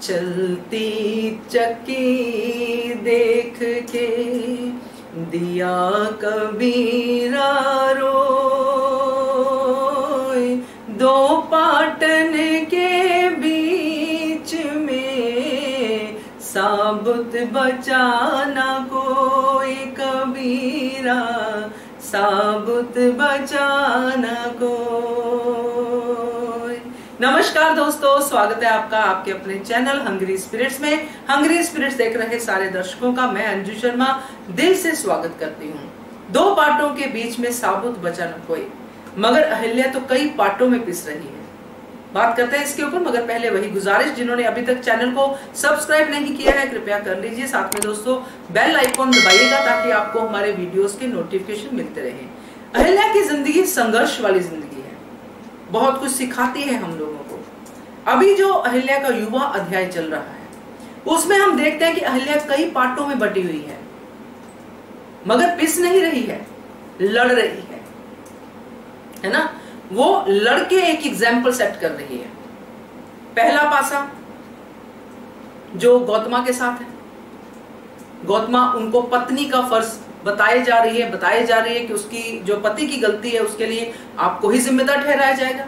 चलती चक्की देख के दिया कबीरा रोए, दो पाटन के बीच में साबुत बचाना कोई कबीरा, साबुत बचाना कोई। नमस्कार दोस्तों, स्वागत है आपका आपके अपने चैनल हंग्री स्पिरिट्स में। हंग्री स्पिरिट्स देख रहे सारे दर्शकों का मैं अंजू शर्मा दिल से स्वागत करती हूँ। दो पाटों के बीच में साबुत बचा न कोई, मगर अहिल्या तो कई पाटों में पिस रही है। बात करते हैं इसके ऊपर, मगर पहले वही गुजारिश, जिन्होंने अभी तक चैनल को सब्सक्राइब नहीं किया है कृपया कर लीजिए। साथ में दोस्तों बेल आइकॉन दबाइएगा ताकि आपको हमारे वीडियोस के नोटिफिकेशन मिलते रहे। अहिल्या की जिंदगी संघर्ष वाली जिंदगी है, बहुत कुछ सिखाती है हम लोगों को। अभी जो अहिल्या का युवा अध्याय चल रहा है उसमें हम देखते हैं कि अहिल्या कई पार्टों में बटी हुई है, मगर पिस नहीं रही है, लड़ रही है ना। वो लड़के एक एग्जाम्पल सेट कर रही है। पहला पासा जो गौतमा के साथ है, गौतमा उनको पत्नी का फर्ज बताई जा रही है कि उसकी जो पति की गलती है उसके लिए आपको ही जिम्मेदार ठहराया जाएगा,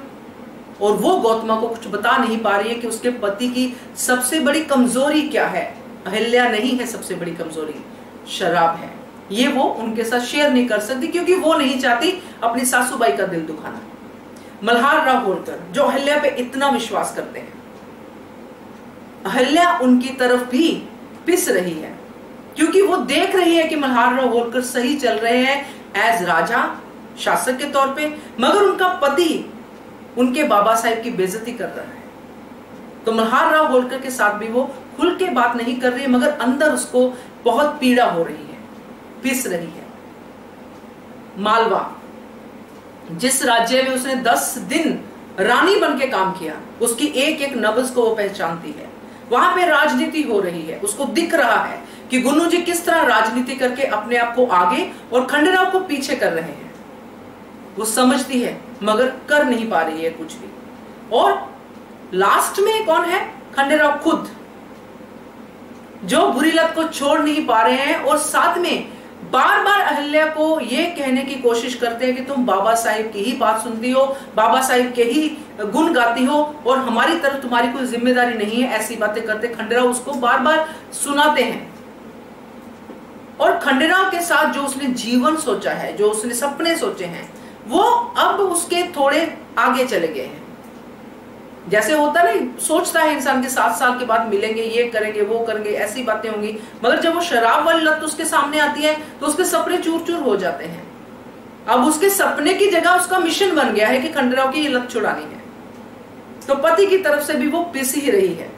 और वो गौतमा को कुछ बता नहीं पा रही है कि उसके पति की सबसे बड़ी कमजोरी क्या है। अहिल्या नहीं है सबसे बड़ी कमजोरी, शराब है। ये वो उनके साथ शेयर नहीं कर सकती क्योंकि वो नहीं चाहती अपनी सासूबाई का दिल दुखाना। मल्हार राव होलकर जो अहिल्या पे इतना विश्वास करते हैं, अहिल्या उनकी तरफ भी पिस रही है क्योंकि वो देख रही है कि मल्हार राव होलकर सही चल रहे हैं एज राजा, शासक के तौर पे, मगर उनका पति उनके बाबा साहिब की बेइज्जती कर रहा है। तो मल्हार राव होलकर के साथ भी वो खुल के बात नहीं कर रही है, मगर अंदर उसको बहुत पीड़ा हो रही है, पिस रही है। मालवा, जिस राज्य में उसने 10 दिन रानी बन के काम किया, उसकी एक एक नब्ज को वो पहचानती है। वहां पे राजनीति हो रही है, उसको दिख रहा है कि गुन्नू जी किस तरह राजनीति करके अपने आप को आगे और खंडेराव को पीछे कर रहे हैं। वो समझती है मगर कर नहीं पा रही है कुछ भी। और लास्ट में कौन है? खंडेराव खुद, जो बुरी लत को छोड़ नहीं पा रहे हैं और साथ में बार बार अहिल्या को ये कहने की कोशिश करते हैं कि तुम बाबा साहिब की ही बात सुनती हो, बाबा साहिब के ही गुण गाती हो और हमारी तरफ तुम्हारी कोई जिम्मेदारी नहीं है। ऐसी बातें करते खंडेराव उसको बार बार सुनाते हैं। और खंडेराव के साथ जो उसने जीवन सोचा है, जो उसने सपने सोचे हैं, वो अब उसके थोड़े आगे चले गए हैं। जैसे होता नहीं, सोचता है इंसान के 7 साल के बाद मिलेंगे, ये करेंगे, वो करेंगे, ऐसी बातें होंगी, मगर जब वो शराब वाली लत उसके सामने आती है तो उसके सपने चूर चूर हो जाते हैं। अब उसके सपने की जगह उसका मिशन बन गया है कि खंडेराव की ये लत छुड़ानी है। तो पति की तरफ से भी वो पिस ही रही है।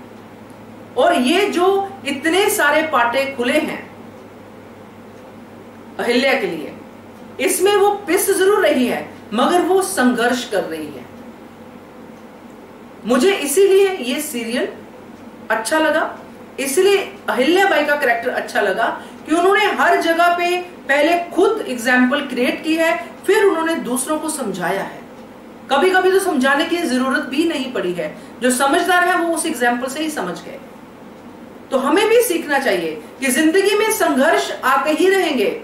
और ये जो इतने सारे पाटे खुले हैं अहिल्या के लिए, इसमें वो पिस जरूर रही है मगर वो संघर्ष कर रही है। मुझे इसीलिए ये सीरियल अच्छा लगा, इसलिए अहिल्या बाई का कैरेक्टर अच्छा लगा कि उन्होंने हर जगह पे पहले खुद एग्जाम्पल क्रिएट की है, फिर उन्होंने दूसरों को समझाया है। कभी कभी तो समझाने की जरूरत भी नहीं पड़ी है, जो समझदार है वो उस एग्जाम्पल से ही समझ गए। तो हमें भी सीखना चाहिए कि जिंदगी में संघर्ष आते ही रहेंगे।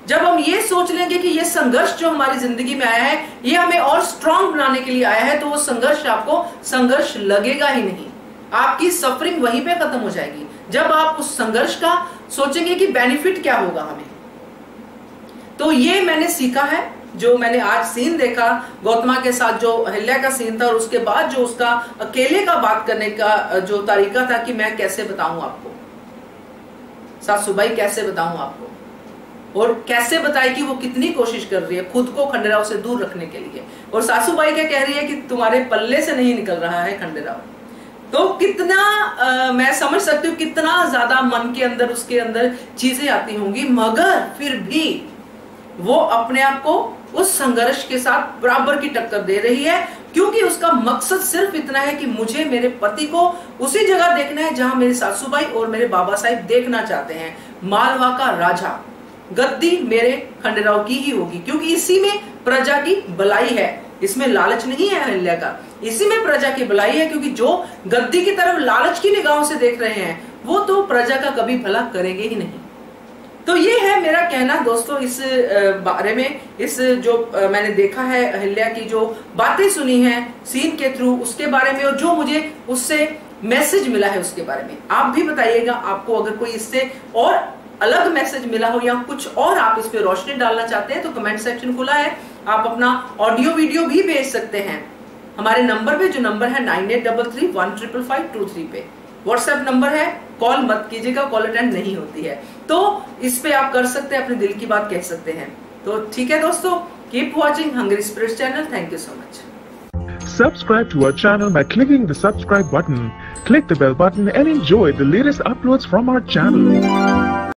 जब हम ये सोच लेंगे कि ये संघर्ष जो हमारी जिंदगी में आया है ये हमें और स्ट्रांग बनाने के लिए आया है, तो वो संघर्ष आपको संघर्ष लगेगा ही नहीं। आपकी सफरिंग वहीं पे खत्म हो जाएगी जब आप उस संघर्ष का सोचेंगे कि बेनिफिट क्या होगा हमें। तो ये मैंने सीखा है, जो मैंने आज सीन देखा गौतमा के साथ, जो अहिल्या का सीन था, और उसके बाद जो उसका अकेले का बात करने का जो तरीका था कि मैं कैसे बताऊं आपको, सासूबाई कैसे बताऊं आपको, और कैसे बताए कि वो कितनी कोशिश कर रही है खुद को खंडेराव से दूर रखने के लिए। और सासूबाई क्या कह रही है कि तुम्हारे पल्ले से नहीं निकल रहा है खंडेराव। तो कितना मैं समझ सकती हूँ कितना ज्यादा मन के अंदर उसके अंदर चीजें आती होंगी, मगर फिर भी वो अपने आप को उस संघर्ष के साथ बराबर की टक्कर दे रही है, क्योंकि उसका मकसद सिर्फ इतना है कि मुझे मेरे पति को उसी जगह देखना है जहां मेरी सासूबाई और मेरे बाबा साहिब देखना चाहते हैं। मालवा का राजा, गद्दी मेरे खंडेराव की ही होगी, क्योंकि इसी में प्रजा की भलाई है। इसमें लालच नहीं है अहिल्या का, इसी में प्रजा की भलाई है, क्योंकि जो गद्दी की तरफ लालच की निगाहों से देख रहे हैं वो तो प्रजा का कभी भला करेंगे ही नहीं। तो ये है मेरा कहना दोस्तों इस बारे में, इस जो मैंने देखा है अहिल्या की जो बातें सुनी हैं सीन के थ्रू उसके बारे में, और जो मुझे उससे मैसेज मिला है उसके बारे में। आप भी बताइएगा आपको अगर कोई इससे और अलग मैसेज मिला हो या कुछ और आप इस पे रोशनी डालना चाहते हैं तो कमेंट सेक्शन खुला है, आप अपना ऑडियो वीडियो भी भेज सकते हैं हमारे नंबर पे, जो नंबर है 9833155523 पे। व्हाट्सएप नंबर है, कॉल मत कीजिएगा, कॉल अटेंड नहीं होती है, तो इस पे आप कर सकते हैं, अपने दिल की बात कह सकते हैं। तो ठीक है दोस्तों, keep watching hungry spirits channel. Thank you so much. Subscribe to our channel by clicking the subscribe button. Click the bell button and enjoy the latest uploads from our channel.